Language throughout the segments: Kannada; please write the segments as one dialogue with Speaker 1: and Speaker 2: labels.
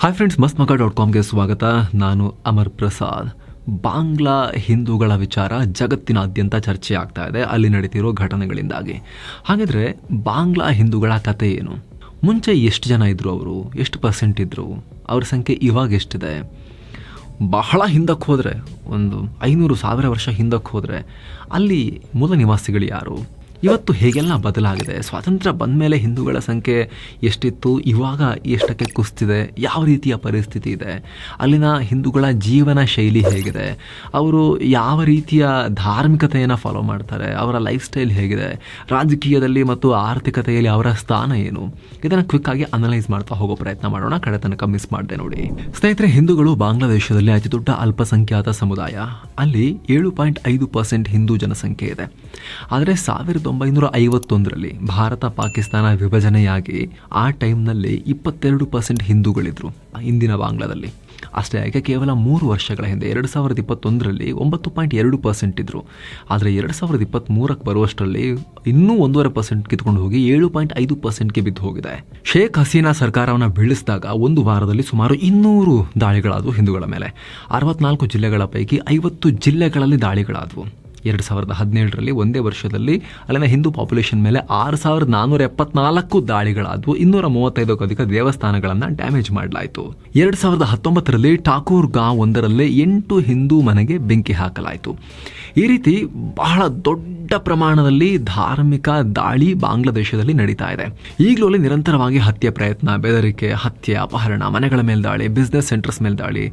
Speaker 1: ಹಾಯ್ ಫ್ರೆಂಡ್ಸ್, mastmaka.comಗೆ ಸ್ವಾಗತ. ನಾನು ಅಮರ್ ಪ್ರಸಾದ್. ಬಾಂಗ್ಲಾ ಹಿಂದೂಗಳ ವಿಚಾರ ಜಗತ್ತಿನಾದ್ಯಂತ ಚರ್ಚೆ ಆಗ್ತಾ ಇದೆ ಅಲ್ಲಿ ನಡೀತಿರೋ ಘಟನೆಗಳಿಂದಾಗಿ. ಹಾಗಿದ್ರೆ ಬಾಂಗ್ಲಾ ಹಿಂದೂಗಳ ಕತೆ ಏನು? ಮುಂಚೆ ಎಷ್ಟು ಜನ ಇದ್ರು, ಅವರು ಎಷ್ಟು ಪರ್ಸೆಂಟ್ ಇದ್ರು, ಅವ್ರ ಸಂಖ್ಯೆ ಇವಾಗ ಎಷ್ಟಿದೆ? ಬಹಳ ಹಿಂದಕ್ಕೆ ಹೋದರೆ, ಒಂದು 500,000 ವರ್ಷ ಹಿಂದಕ್ಕೆ ಹೋದರೆ ಅಲ್ಲಿ ಮೂಲ ನಿವಾಸಿಗಳು ಯಾರು? ಇವತ್ತು ಹೇಗೆಲ್ಲ ಬದಲಾಗಿದೆ? ಸ್ವಾತಂತ್ರ್ಯ ಬಂದ ಮೇಲೆ ಹಿಂದೂಗಳ ಸಂಖ್ಯೆ ಎಷ್ಟಿತ್ತು, ಇವಾಗ ಎಷ್ಟಕ್ಕೆ ಕುಸ್ತಿದೆ? ಯಾವ ರೀತಿಯ ಪರಿಸ್ಥಿತಿ ಇದೆ? ಅಲ್ಲಿನ ಹಿಂದೂಗಳ ಜೀವನ ಶೈಲಿ ಹೇಗಿದೆ? ಅವರು ಯಾವ ರೀತಿಯ ಧಾರ್ಮಿಕತೆಯನ್ನು ಫಾಲೋ ಮಾಡ್ತಾರೆ? ಅವರ ಲೈಫ್ ಸ್ಟೈಲ್ ಹೇಗಿದೆ? ರಾಜಕೀಯದಲ್ಲಿ ಮತ್ತು ಆರ್ಥಿಕತೆಯಲ್ಲಿ ಅವರ ಸ್ಥಾನ ಏನು? ಇದನ್ನು ಕ್ವಿಕ್ಕಾಗಿ ಅನಲೈಸ್ ಮಾಡ್ತಾ ಹೋಗೋ ಪ್ರಯತ್ನ ಮಾಡೋಣ. ಕಡೆ ತನಕ ಮಿಸ್ ಮಾಡಿದೆ ನೋಡಿ. ಸ್ನೇಹಿತರೆ, ಹಿಂದೂಗಳು ಬಾಂಗ್ಲಾದೇಶದಲ್ಲಿ ಅತಿ ದೊಡ್ಡ ಅಲ್ಪಸಂಖ್ಯಾತ ಸಮುದಾಯ. ಅಲ್ಲಿ 7.5% ಹಿಂದೂ ಜನಸಂಖ್ಯೆ ಇದೆ. ಆದರೆ 1951ರಲ್ಲಿ ಭಾರತ ಪಾಕಿಸ್ತಾನ ವಿಭಜನೆಯಾಗಿ ಆ ಟೈಮ್ನಲ್ಲಿ 22% ಹಿಂದೂಗಳಿದ್ರು ಇಂದಿನ ಬಾಂಗ್ಲಾದಲ್ಲಿ. ಅಷ್ಟೇ ಯಾಕೆ, ಕೇವಲ 3 ವರ್ಷಗಳ ಹಿಂದೆ 2021ರಲ್ಲಿ 9.2% ಇದ್ರು. ಆದರೆ 2023ಕ್ಕೆ ಬರುವಷ್ಟರಲ್ಲಿ ಇನ್ನೂ 1.5% ಕಿತ್ಕೊಂಡು ಹೋಗಿ 7.5%ಗೆ ಬಿದ್ದು ಹೋಗಿದೆ. ಶೇಖ್ ಹಸೀನಾ ಸರ್ಕಾರವನ್ನು ಬೀಳಿಸಿದಾಗ ಒಂದು ವಾರದಲ್ಲಿ ಸುಮಾರು 200 ದಾಳಿಗಳಾದವು ಹಿಂದೂಗಳ ಮೇಲೆ. 64 ಜಿಲ್ಲೆಗಳ ಪೈಕಿ 50 ಜಿಲ್ಲೆಗಳಲ್ಲಿ ದಾಳಿಗಳಾದವು. 2017ರಲ್ಲಿ ಒಂದೇ ವರ್ಷದಲ್ಲಿ ಅಲ್ಲಿನ ಹಿಂದೂ ಪಾಪ್ಯುಲೇಷನ್ ಮೇಲೆ 6,474 ದಾಳಿಗಳಾದವು. 235ಕ್ಕೂ ಅಧಿಕ ದೇವಸ್ಥಾನಗಳನ್ನು ಡ್ಯಾಮೇಜ್ ಮಾಡಲಾಯಿತು. 2019ರಲ್ಲಿ ಠಾಕೂರ್ ಗಾಂವ್ ಒಂದರಲ್ಲೇ 8 ಹಿಂದೂ ಮನೆಗೆ ಬೆಂಕಿ ಹಾಕಲಾಯಿತು. ಈ ರೀತಿ ಬಹಳ ದೊಡ್ಡ ಪ್ರಮಾಣದಲ್ಲಿ ಧಾರ್ಮಿಕ ದಾಳಿ ಬಾಂಗ್ಲಾದೇಶದಲ್ಲಿ ನಡೀತಾ ಇದೆ. ಈಗಲೂ ಅಲ್ಲಿ ನಿರಂತರವಾಗಿ ಹತ್ಯೆ ಪ್ರಯತ್ನ, ಬೆದರಿಕೆ, ಹತ್ಯೆ, ಅಪಹರಣ, ಮನೆಗಳ ಮೇಲೆ ದಾಳಿ, ಬಿಸ್ನೆಸ್ ಸೆಂಟರ್ಸ್ ಮೇಲೆ ದಾಳಿ,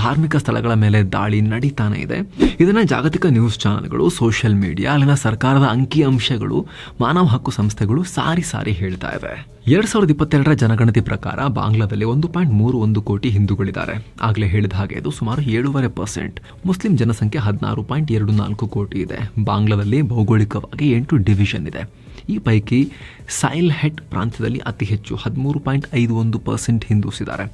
Speaker 1: ಧಾರ್ಮಿಕ ಸ್ಥಳಗಳ ಮೇಲೆ ದಾಳಿ ನಡೀತಾನೆ ಇದೆ. ಇದನ್ನ ಜಾಗತಿಕ ನ್ಯೂಸ್ ಚಾನೆಲ್ಗಳು, ಸೋಷಿಯಲ್ ಮೀಡಿಯಾ, ಅಲ್ಲಿನ ಸರ್ಕಾರದ ಅಂಕಿಅಂಶಗಳು, ಮಾನವ ಹಕ್ಕು ಸಂಸ್ಥೆಗಳು ಸಾರಿ ಹೇಳ್ತಾ ಇವೆ. 2022ರ ಜನಗಣತಿ ಪ್ರಕಾರ ಬಾಂಗ್ಲಾದಲ್ಲಿ 1.31 ಕೋಟಿ ಹಿಂದೂಗಳಿದ್ದಾರೆ. ಆಗಲೇ ಹೇಳಿದ ಹಾಗೆ ಇದು ಸುಮಾರು 7.5%. ಮುಸ್ಲಿಂ ಜನಸಂಖ್ಯೆ 16.24 ಕೋಟಿ ಇದೆ. ಬಾಂಗ್ಲಾದಲ್ಲಿ ಭೌಗೋಳಿಕವಾಗಿ 8 ಡಿವಿಷನ್ ಇದೆ. ಈ ಪೈಕಿ ಸೈಲ್ಹೆಟ್ ಪ್ರಾಂತ್ಯದಲ್ಲಿ ಅತಿ ಹೆಚ್ಚು 13.51% ಹಿಂದೂಸ್ ಇದ್ದಾರೆ.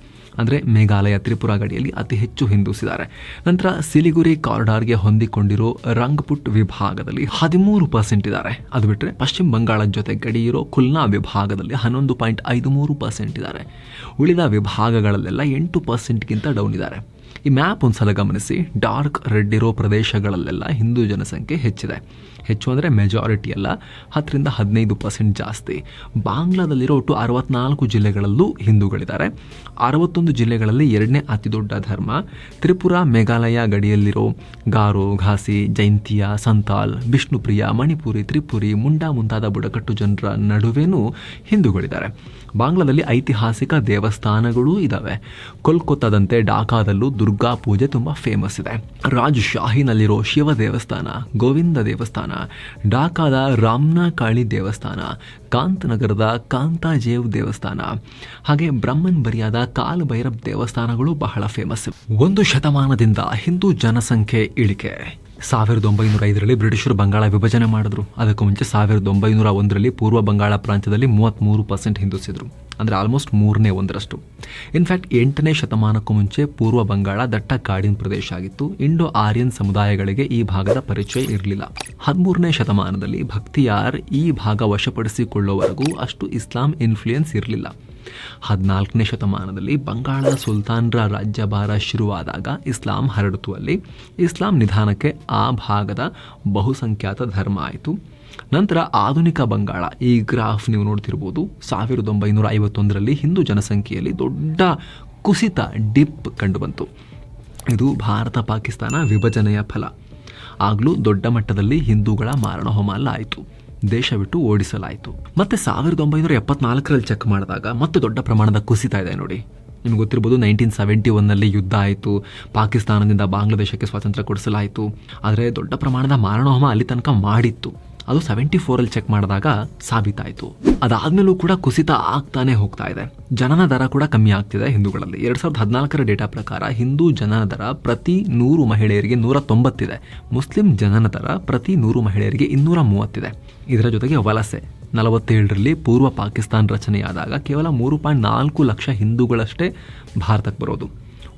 Speaker 1: ಅಂದರೆ ಮೇಘಾಲಯ, ತ್ರಿಪುರಾ ಗಡಿಯಲ್ಲಿ ಅತಿ ಹೆಚ್ಚು ಹಿಂದೂಸ್ ಇದ್ದಾರೆ. ನಂತರ ಸಿಲಿಗುರಿ ಕಾರಿಡಾರ್ಗೆ ಹೊಂದಿಕೊಂಡಿರೋ ರಂಗ್ಪುಟ್ ವಿಭಾಗದಲ್ಲಿ 13% ಇದ್ದಾರೆ. ಅದು ಬಿಟ್ಟರೆ ಪಶ್ಚಿಮ ಬಂಗಾಳ ಜೊತೆ ಗಡಿ ಇರೋ ಖುಲ್ನಾ ವಿಭಾಗದಲ್ಲಿ 11.53% ಇದ್ದಾರೆ. ಉಳಿದ ವಿಭಾಗಗಳಲ್ಲೆಲ್ಲ 8%ಗಿಂತ ಡೌನ್ ಇದ್ದಾರೆ. ಈ ಮ್ಯಾಪ್ ಒಂದ್ಸಲ ಗಮನಿಸಿ. ಡಾರ್ಕ್ ರೆಡ್ ಇರೋ ಪ್ರದೇಶಗಳಲ್ಲೆಲ್ಲ ಹಿಂದೂ ಜನಸಂಖ್ಯೆ ಹೆಚ್ಚಿದೆ. ಹೆಚ್ಚು ಅಂದರೆ ಮೆಜಾರಿಟಿ ಅಲ್ಲ, 10ರಿಂದ 15% ಜಾಸ್ತಿ. ಬಾಂಗ್ಲಾದಲ್ಲಿರೋ ಒಟ್ಟು 64 ಜಿಲ್ಲೆಗಳಲ್ಲೂ ಹಿಂದೂಗಳಿದ್ದಾರೆ. 61 ಜಿಲ್ಲೆಗಳಲ್ಲಿ 2ನೇ ಅತಿ ದೊಡ್ಡ ಧರ್ಮ. ತ್ರಿಪುರಾ, ಮೇಘಾಲಯ ಗಡಿಯಲ್ಲಿರೋ ಗಾರೋ, ಘಾಸಿ, ಜೈಂತಿಯಾ, ಸಂತಾಲ್, ಬಿಷ್ಣುಪ್ರಿಯ, ಮಣಿಪುರಿ, ತ್ರಿಪುರಿ, ಮುಂಡಾ ಮುಂತಾದ ಬುಡಕಟ್ಟು ಜನರ ನಡುವೆನೂ ಹಿಂದೂಗಳಿದ್ದಾರೆ. ಬಾಂಗ್ಲಾದಲ್ಲಿ ಐತಿಹಾಸಿಕ ದೇವಸ್ಥಾನಗಳೂ ಇದ್ದಾವೆ. ಕೋಲ್ಕತ್ತಾದಂತೆ ಢಾಕಾದಲ್ಲೂ ದುರ್ಗಾ ಪೂಜೆ ತುಂಬ ಫೇಮಸ್ ಇದೆ. ರಾಜ್ ಶಾಹಿನಲ್ಲಿರೋ ಶಿವ ದೇವಸ್ಥಾನ, ಗೋವಿಂದ ದೇವಸ್ಥಾನ, ಢಾಕಾದ ರಾಮ್ನಾ ಕಾಳಿ ದೇವಸ್ಥಾನ, ಕಾಂತ್ ನಗರದ ಕಾಂತಾಜೇವ್ ದೇವಸ್ಥಾನ, ಹಾಗೆ ಬ್ರಹ್ಮನ್ ಬರಿಯಾದ ಕಾಲ್ ಭೈರವ್ ದೇವಸ್ಥಾನಗಳು ಬಹಳ ಫೇಮಸ್. 1 ಶತಮಾನದಿಂದ ಹಿಂದೂ ಜನಸಂಖ್ಯೆ ಇಳಿಕೆ. 1905ರಲ್ಲಿ ಬ್ರಿಟಿಷರು ಬಂಗಾಳ ವಿಭಜನೆ ಮಾಡಿದ್ರು. ಅದಕ್ಕೂ ಮುಂಚೆ 1901ರಲ್ಲಿ ಪೂರ್ವ ಬಂಗಾಳ ಪ್ರಾಂತ್ಯದಲ್ಲಿ 33% ಹಿಂದೂಸಿದ್ರು. ಅಂದರೆ ಆಲ್ಮೋಸ್ಟ್ 1/3. ಇನ್ಫ್ಯಾಕ್ಟ್ 8ನೇ ಶತಮಾನಕ್ಕೂ ಮುಂಚೆ ಪೂರ್ವ ಬಂಗಾಳ ದಟ್ಟ ಕಾಡಿನ ಪ್ರದೇಶ ಆಗಿತ್ತು. ಇಂಡೋ ಆರ್ಯನ್ ಸಮುದಾಯಗಳಿಗೆ ಈ ಭಾಗದ ಪರಿಚಯ ಇರಲಿಲ್ಲ. 13ನೇ ಶತಮಾನದಲ್ಲಿ ಭಕ್ತಿಯಾರ್ ಈ ಭಾಗ ವಶಪಡಿಸಿಕೊಳ್ಳುವವರೆಗೂ ಅಷ್ಟು ಇಸ್ಲಾಂ ಇನ್ಫ್ಲೂಯೆನ್ಸ್ ಇರಲಿಲ್ಲ. 14ನೇ ಶತಮಾನದಲ್ಲಿ ಬಂಗಾಳದ ಸುಲ್ತಾನರ ರಾಜ್ಯಭಾರ ಶುರುವಾದಾಗ ಇಸ್ಲಾಂ ಹರಡಿತು. ಅಲ್ಲಿ ಇಸ್ಲಾಂ ನಿಧಾನಕ್ಕೆ ಆ ಭಾಗದ ಬಹುಸಂಖ್ಯಾತ ಧರ್ಮ ಆಯಿತು. ನಂತರ ಆಧುನಿಕ ಬಂಗಾಳ, ಈ ಗ್ರಾಫ್ ನೀವು ನೋಡ್ತಿರ್ಬೋದು, 1951ರಲ್ಲಿ ಹಿಂದೂ ಜನಸಂಖ್ಯೆಯಲ್ಲಿ ದೊಡ್ಡ ಕುಸಿತ, ಡಿಪ್ ಕಂಡುಬಂತು. ಇದು ಭಾರತ ಪಾಕಿಸ್ತಾನ ವಿಭಜನೆಯ ಫಲ. ಆಗಲೂ ದೊಡ್ಡ ಮಟ್ಟದಲ್ಲಿ ಹಿಂದೂಗಳ ಮಾರಣಹೋಮ ಆಯಿತು. ದೇಶ ಬಿಟ್ಟು ಓಡಿಸಲಾಯಿತು. ಮತ್ತೆ 1974ರಲ್ಲಿ ಚೆಕ್ ಮಾಡಿದಾಗ ಮತ್ತೆ ದೊಡ್ಡ ಪ್ರಮಾಣದ ಕುಸಿತ ಇದೆ ನೋಡಿ. ನಿಮ್ಗೆ ಗೊತ್ತಿರ್ಬೋದು, 1971ನಲ್ಲಿ ಯುದ್ಧ ಆಯಿತು. ಪಾಕಿಸ್ತಾನದಿಂದ ಬಾಂಗ್ಲಾದೇಶಕ್ಕೆ ಸ್ವಾತಂತ್ರ್ಯ ಕೊಡಿಸಲಾಯಿತು. ಆದರೆ ದೊಡ್ಡ ಪ್ರಮಾಣದ ಮಾರಣಹೋಮ ಅಲ್ಲಿ ತನಕ ಮಾಡಿತ್ತು. ಅದು 74ರಲ್ಲಿ ಚೆಕ್ ಮಾಡಿದಾಗ ಸಾಬೀತಾಯಿತು. ಅದಾದ್ಮೇಲೂ ಕೂಡ ಕುಸಿತ ಆಗ್ತಾನೆ ಹೋಗ್ತಾ ಇದೆ. ಜನನ ದರ ಕೂಡ ಕಮ್ಮಿ ಆಗ್ತಿದೆ ಹಿಂದೂಗಳಲ್ಲಿ. 2014ರ ಡೇಟಾ ಪ್ರಕಾರ ಹಿಂದೂ ಜನನ ದರ ಪ್ರತಿ 100 ಮಹಿಳೆಯರಿಗೆ 190 ಇದೆ. ಮುಸ್ಲಿಂ ಜನನ ದರ ಪ್ರತಿ 100 ಮಹಿಳೆಯರಿಗೆ 230 ಇದೆ. ಇದರ ಜೊತೆಗೆ ವಲಸೆ. 47ರಲ್ಲಿ ಪೂರ್ವ ಪಾಕಿಸ್ತಾನ ರಚನೆಯಾದಾಗ ಕೇವಲ 3.4 ಲಕ್ಷ ಹಿಂದೂಗಳಷ್ಟೇ ಭಾರತಕ್ಕೆ ಬರೋದು.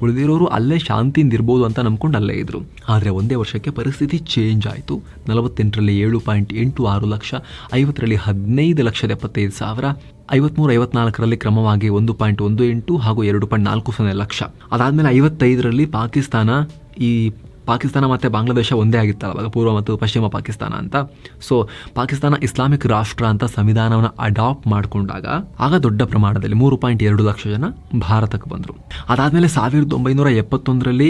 Speaker 1: ಉಳಿದಿರೋರು ಅಲ್ಲೇ ಶಾಂತಿಯಿಂದ ಇರ್ಬೋದು ಅಂತ ನಂಬ್ಕೊಂಡು ಅಲ್ಲೇ ಇದ್ರು. ಆದರೆ ಒಂದೇ ವರ್ಷಕ್ಕೆ ಪರಿಸ್ಥಿತಿ ಚೇಂಜ್ ಆಯಿತು. 48ರಲ್ಲಿ 7.86 ಲಕ್ಷ, 50ರಲ್ಲಿ 15,75,000, 54ರಲ್ಲಿ ಕ್ರಮವಾಗಿ 1.18 ಹಾಗೂ 2.40 ಲಕ್ಷ. ಅದಾದಮೇಲೆ 55ರಲ್ಲಿ ಪಾಕಿಸ್ತಾನ ಮತ್ತು ಬಾಂಗ್ಲಾದೇಶ ಒಂದೇ ಆಗಿತ್ತಲ್ಲ ಅವಾಗ, ಪೂರ್ವ ಮತ್ತು ಪಶ್ಚಿಮ ಪಾಕಿಸ್ತಾನ ಅಂತ. ಸೊ ಪಾಕಿಸ್ತಾನ ಇಸ್ಲಾಮಿಕ್ ರಾಷ್ಟ್ರ ಅಂತ ಸಂವಿಧಾನವನ್ನು ಅಡಾಪ್ಟ್ ಮಾಡಿಕೊಂಡಾಗ ಆಗ ದೊಡ್ಡ ಪ್ರಮಾಣದಲ್ಲಿ 3.2 ಲಕ್ಷ ಜನ ಭಾರತಕ್ಕೆ ಬಂದರು. ಅದಾದಮೇಲೆ 1971ರಲ್ಲಿ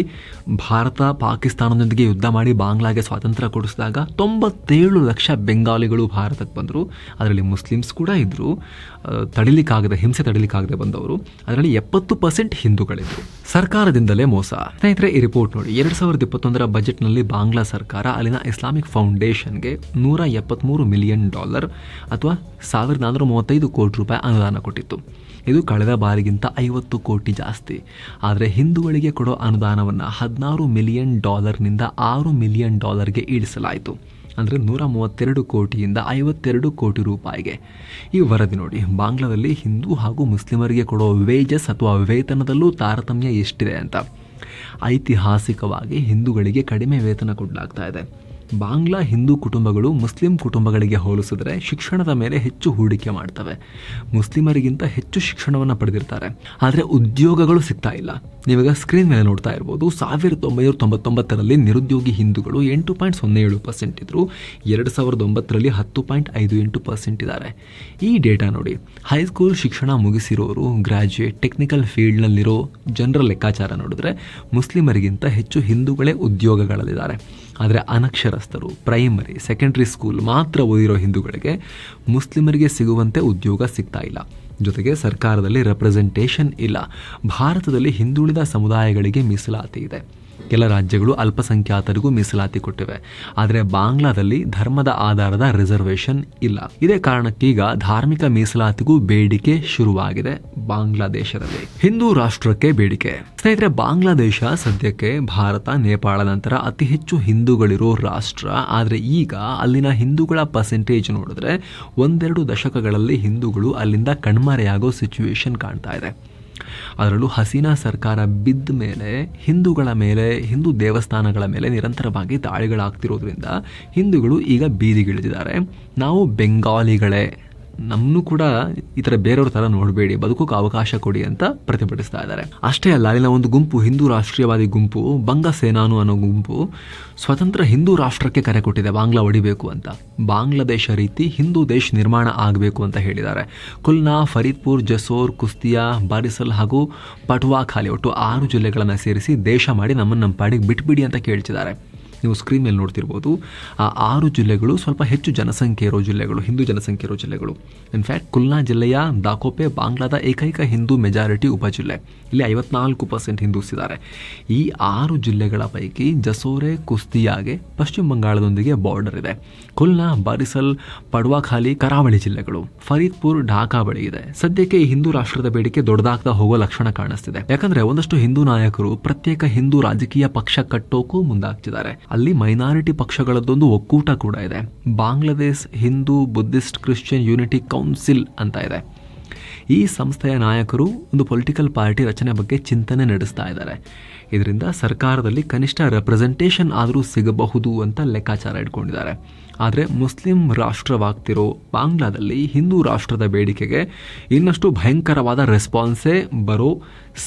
Speaker 1: ಭಾರತ ಪಾಕಿಸ್ತಾನದೊಂದಿಗೆ ಯುದ್ಧ ಮಾಡಿ ಬಾಂಗ್ಲಾಗೆ ಸ್ವಾತಂತ್ರ್ಯ ಕೊಡಿಸಿದಾಗ 97 ಲಕ್ಷ ಬೆಂಗಾಲಿಗಳು ಭಾರತಕ್ಕೆ ಬಂದರು. ಅದರಲ್ಲಿ ಮುಸ್ಲಿಮ್ಸ್ ಕೂಡ ಇದ್ದರು, ಹಿಂಸೆ ತಡಿಲಿಕ್ಕಾಗದೆ ಬಂದವರು. ಅದರಲ್ಲಿ 70% ಹಿಂದೂಗಳಿದ್ರು. ಸರ್ಕಾರದಿಂದಲೇ ಮೋಸ. ಸ್ನೇಹಿತರೆ, ಈ ರಿಪೋರ್ಟ್ ನೋಡಿ. 2021ರ ಬಜೆಟ್ನಲ್ಲಿ ಬಾಂಗ್ಲಾ ಸರ್ಕಾರ ಅಲ್ಲಿನ ಇಸ್ಲಾಮಿಕ್ ಫೌಂಡೇಶನ್ಗೆ $173 ಮಿಲಿಯನ್ ಅಥವಾ 1435 ಕೋಟಿ ರೂಪಾಯಿ ಅನುದಾನ ಕೊಟ್ಟಿತ್ತು. ಇದು ಕಳೆದ ಬಾರಿಗಿಂತ 50 ಕೋಟಿ ಜಾಸ್ತಿ. ಆದರೆ ಹಿಂದೂಗಳಿಗೆ ಕೊಡೋ ಅನುದಾನವನ್ನು $16 ಮಿಲಿಯನ್ ನಿಂದ $6 ಮಿಲಿಯನ್ ಇಳಿಸಲಾಯಿತು. ಅಂದರೆ 132 ಕೋಟಿಯಿಂದ 52 ಕೋಟಿ ರೂಪಾಯಿಗೆ. ಈ ವರದಿ ನೋಡಿ, ಬಾಂಗ್ಲಾದಲ್ಲಿ ಹಿಂದೂ ಹಾಗೂ ಮುಸ್ಲಿಮರಿಗೆ ಕೊಡೋ ವೇಜಸ್ ಅಥವಾ ವೇತನದಲ್ಲೂ ತಾರತಮ್ಯ ಎಷ್ಟಿದೆ ಅಂತ. ಐತಿಹಾಸಿಕವಾಗಿ ಹಿಂದೂಗಳಿಗೆ ಕಡಿಮೆ ವೇತನ ಕೊಡಲಾಗ್ತಾ ಇದೆ. ಬಾಂಗ್ಲಾ ಹಿಂದೂ ಕುಟುಂಬಗಳು ಮುಸ್ಲಿಂ ಕುಟುಂಬಗಳಿಗೆ ಹೋಲಿಸಿದ್ರೆ ಶಿಕ್ಷಣದ ಮೇಲೆ ಹೆಚ್ಚು ಹೂಡಿಕೆ ಮಾಡ್ತವೆ. ಮುಸ್ಲಿಮರಿಗಿಂತ ಹೆಚ್ಚು ಶಿಕ್ಷಣವನ್ನು ಪಡೆದಿರ್ತಾರೆ, ಆದರೆ ಉದ್ಯೋಗಗಳು ಸಿಗ್ತಾ ಇಲ್ಲ. ನೀವಾಗ ಸ್ಕ್ರೀನ್ ಮೇಲೆ ನೋಡ್ತಾ ಇರ್ಬೋದು. 1999ರಲ್ಲಿ ನಿರುದ್ಯೋಗಿ ಹಿಂದೂಗಳು 8.07% ಇದ್ರು. 2009ರಲ್ಲಿ 10.58% ಇದ್ದಾರೆ. ಈ ಡೇಟಾ ನೋಡಿ. ಹೈಸ್ಕೂಲ್ ಶಿಕ್ಷಣ ಮುಗಿಸಿರೋರು, ಗ್ರಾಜ್ಯುಯೇಟ್, ಟೆಕ್ನಿಕಲ್ ಫೀಲ್ಡ್ನಲ್ಲಿರೋ ಜನರ ಲೆಕ್ಕಾಚಾರ ನೋಡಿದ್ರೆ ಮುಸ್ಲಿಮರಿಗಿಂತ ಹೆಚ್ಚು ಹಿಂದೂಗಳೇ ಉದ್ಯೋಗಗಳಲ್ಲಿದ್ದಾರೆ. ಆದರೆ ಅನಕ್ಷರಸ್ಥರು, ಪ್ರೈಮರಿ, ಸೆಕೆಂಡ್ರಿ ಸ್ಕೂಲ್ ಮಾತ್ರ ಓದಿರೋ ಹಿಂದೂಗಳಿಗೆ ಮುಸ್ಲಿಮರಿಗೆ ಸಿಗುವಂತೆ ಉದ್ಯೋಗ ಸಿಗ್ತಾ ಇಲ್ಲ. ಜೊತೆಗೆ ಸರ್ಕಾರದಲ್ಲಿ ರೆಪ್ರೆಸೆಂಟೇಷನ್ ಇಲ್ಲ. ಭಾರತದಲ್ಲಿ ಹಿಂದುಳಿದ ಸಮುದಾಯಗಳಿಗೆ ಮೀಸಲಾತಿ ಇದೆ. ಕೆಲ ರಾಜ್ಯಗಳು ಅಲ್ಪಸಂಖ್ಯಾತರಿಗೂ ಮೀಸಲಾತಿ ಕೊಟ್ಟಿವೆ. ಆದರೆ ಬಾಂಗ್ಲಾದಲ್ಲಿ ಧರ್ಮದ ಆಧಾರದ ರಿಸರ್ವೇಷನ್ ಇಲ್ಲ. ಇದೇ ಕಾರಣಕ್ಕೀಗ ಧಾರ್ಮಿಕ ಮೀಸಲಾತಿಗೂ ಬೇಡಿಕೆ ಶುರುವಾಗಿದೆ ಬಾಂಗ್ಲಾದೇಶದಲ್ಲಿ. ಹಿಂದೂ ರಾಷ್ಟ್ರಕ್ಕೆ ಬೇಡಿಕೆ. ಸ್ನೇಹಿತರೆ, ಬಾಂಗ್ಲಾದೇಶ ಸದ್ಯಕ್ಕೆ ಭಾರತ, ನೇಪಾಳ ನಂತರ ಅತಿ ಹೆಚ್ಚು ಹಿಂದೂಗಳಿರೋ ರಾಷ್ಟ್ರ. ಆದರೆ ಈಗ ಅಲ್ಲಿನ ಹಿಂದೂಗಳ ಪರ್ಸೆಂಟೇಜ್ ನೋಡಿದ್ರೆ 1-2 ದಶಕಗಳಲ್ಲಿ ಹಿಂದೂಗಳು ಅಲ್ಲಿಂದ ಕಣ್ಮರೆಯಾಗೋ ಸಿಚುವೇಶನ್ ಕಾಣ್ತಾ ಇದೆ. ಅದರಲ್ಲೂ ಹಸೀನಾ ಸರ್ಕಾರ ಬಿದ್ದ ಮೇಲೆ ಹಿಂದೂಗಳ ಮೇಲೆ, ಹಿಂದೂ ದೇವಸ್ಥಾನಗಳ ಮೇಲೆ ನಿರಂತರವಾಗಿ ದಾಳಿಗಳಾಗ್ತಿರೋದ್ರಿಂದ ಹಿಂದೂಗಳು ಈಗ ಬೀದಿಗಿಳಿದಿದ್ದಾರೆ. ನಾವು ಬೆಂಗಾಲಿಗಳೇ, ನಮ್ಮನ್ನು ಕೂಡ ಈ ಥರ ಬೇರೆಯವ್ರ ಥರ ನೋಡಬೇಡಿ, ಬದುಕೋಕೆ ಅವಕಾಶ ಕೊಡಿ ಅಂತ ಪ್ರತಿಭಟಿಸ್ತಾ ಇದ್ದಾರೆ. ಅಷ್ಟೇ ಅಲ್ಲ, ಅಲ್ಲಿನ ಒಂದು ಗುಂಪು, ಹಿಂದೂ ರಾಷ್ಟ್ರೀಯವಾದಿ ಗುಂಪು, ಬಂಗ ಸೇನಾನು ಅನ್ನೋ ಗುಂಪು, ಸ್ವತಂತ್ರ ಹಿಂದೂ ರಾಷ್ಟ್ರಕ್ಕೆ ಕರೆ ಕೊಟ್ಟಿದೆ, ಬಾಂಗ್ಲಾ ಹೊಡಿಬೇಕು ಅಂತ. ಬಾಂಗ್ಲಾದೇಶ ರೀತಿ ಹಿಂದೂ ದೇಶ ನಿರ್ಮಾಣ ಆಗಬೇಕು ಅಂತ ಹೇಳಿದ್ದಾರೆ. ಕುಲ್ನಾ, ಫರೀದ್ಪುರ್, ಜಸೋರ್, ಕುಸ್ತಿಯಾ, ಬಾರಿಸಲ್ ಹಾಗೂ ಪಟುವಾಖಾಲಿ ಒಟ್ಟು 6 ಜಿಲ್ಲೆಗಳನ್ನು ಸೇರಿಸಿ ದೇಶ ಮಾಡಿ ನಮ್ಮ ಪಾಡಿಗೆ ಬಿಟ್ಬಿಡಿ ಅಂತ ಕೇಳ್ತಿದ್ದಾರೆ. ನೀವು ಸ್ಕ್ರೀನ್ ಮೇಲೆ ನೋಡ್ತಿರ್ಬೋದು. ಆ 6 ಜಿಲ್ಲೆಗಳು ಸ್ವಲ್ಪ ಹೆಚ್ಚು ಜನಸಂಖ್ಯೆ ಇರೋ ಜಿಲ್ಲೆಗಳು, ಹಿಂದೂ ಜನಸಂಖ್ಯೆ ಇರೋ ಜಿಲ್ಲೆಗಳು. ಇನ್ಫ್ಯಾಕ್ಟ್ ಕುಲ್ನಾ ಜಿಲ್ಲೆಯ ದಾಕೋಪೆ ಬಾಂಗ್ಲಾದ ಏಕೈಕ ಹಿಂದೂ ಮೆಜಾರಿಟಿ ಉಪಜಿಲ್ಲೆ. ಇಲ್ಲಿ 54% ಹಿಂದೂಸ್ ಇದ್ದಾರೆ. ಈ 6 ಜಿಲ್ಲೆಗಳ ಪೈಕಿ ಜಸೋರೆ, ಕುಸ್ತಿಯಾಗೆ ಪಶ್ಚಿಮ ಬಂಗಾಳದೊಂದಿಗೆ ಬಾರ್ಡರ್ ಇದೆ. ಕುಲ್ನಾ, ಬಾರಿಸಲ್, ಪಡ್ವಾಖಾಲಿ ಕರಾವಳಿ ಜಿಲ್ಲೆಗಳು. ಫರೀದ್ಪುರ್ ಢಾಕಾ ಬಳಿ ಇದೆ. ಸದ್ಯಕ್ಕೆ ಈ ಹಿಂದೂ ರಾಷ್ಟ್ರದ ಬೇಡಿಕೆ ದೊಡ್ಡದಾಗ್ತಾ ಹೋಗೋ ಲಕ್ಷಣ ಕಾಣಿಸ್ತಿದೆ. ಯಾಕಂದ್ರೆ ಒಂದಷ್ಟು ಹಿಂದೂ ನಾಯಕರು ಪ್ರತ್ಯೇಕ ಹಿಂದೂ ರಾಜಕೀಯ ಪಕ್ಷ ಕಟ್ಟೋಕು ಮುಂದಾಗ್ತಿದ್ದಾರೆ. ಅಲ್ಲಿ ಮೈನಾರಿಟಿ ಪಕ್ಷಗಳದ್ದೊಂದು ಒಕ್ಕೂಟ ಕೂಡ ಇದೆ. Bangladesh Hindu Buddhist Christian Unity Council ಅಂತ ಇದೆ. ಈ ಸಂಸ್ಥೆಯ ನಾಯಕರು ಒಂದು ಪೊಲಿಟಿಕಲ್ ಪಾರ್ಟಿ ರಚನೆ ಬಗ್ಗೆ ಚಿಂತನೆ ನಡೆಸ್ತಾ ಇದ್ದಾರೆ. ಇದರಿಂದ ಸರ್ಕಾರದಲ್ಲಿ ಕನಿಷ್ಠ ರೆಪ್ರೆಸೆಂಟೇಷನ್ ಆದರೂ ಸಿಗಬಹುದು ಅಂತ ಲೆಕ್ಕಾಚಾರ ಇಟ್ಕೊಂಡಿದ್ದಾರೆ. ಆದರೆ ಮುಸ್ಲಿಂ ರಾಷ್ಟ್ರವಾಗ್ತಿರೋ ಬಾಂಗ್ಲಾದಲ್ಲಿ ಹಿಂದೂ ರಾಷ್ಟ್ರದ ಬೇಡಿಕೆಗೆ ಇನ್ನಷ್ಟು ಭಯಂಕರವಾದ ರೆಸ್ಪಾನ್ಸೇ ಬರೋ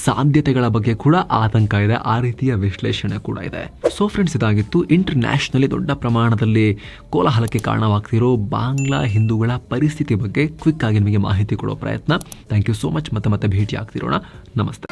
Speaker 1: ಸಾಧ್ಯತೆಗಳ ಬಗ್ಗೆ ಕೂಡ ಆತಂಕ ಇದೆ. ಆ ರೀತಿಯ ವಿಶ್ಲೇಷಣೆ ಕೂಡ ಇದೆ. ಸೊ ಫ್ರೆಂಡ್ಸ್, ಇದಾಗಿತ್ತು ಇಂಟರ್ನ್ಯಾಷನಲಿ ದೊಡ್ಡ ಪ್ರಮಾಣದಲ್ಲಿ ಕೋಲಾಹಲಕ್ಕೆ ಕಾರಣವಾಗ್ತಿರೋ ಬಾಂಗ್ಲಾ ಹಿಂದೂಗಳ ಪರಿಸ್ಥಿತಿ ಬಗ್ಗೆ ಕ್ವಿಕ್ ಆಗಿ ನಿಮಗೆ ಮಾಹಿತಿ ಕೊಡೋ ಪ್ರಯತ್ನ. Thank you so much. ಮತ್ತೆ ಭೇಟಿ ಆಗ್ತಿರೋಣ. ನಮಸ್ತೆ.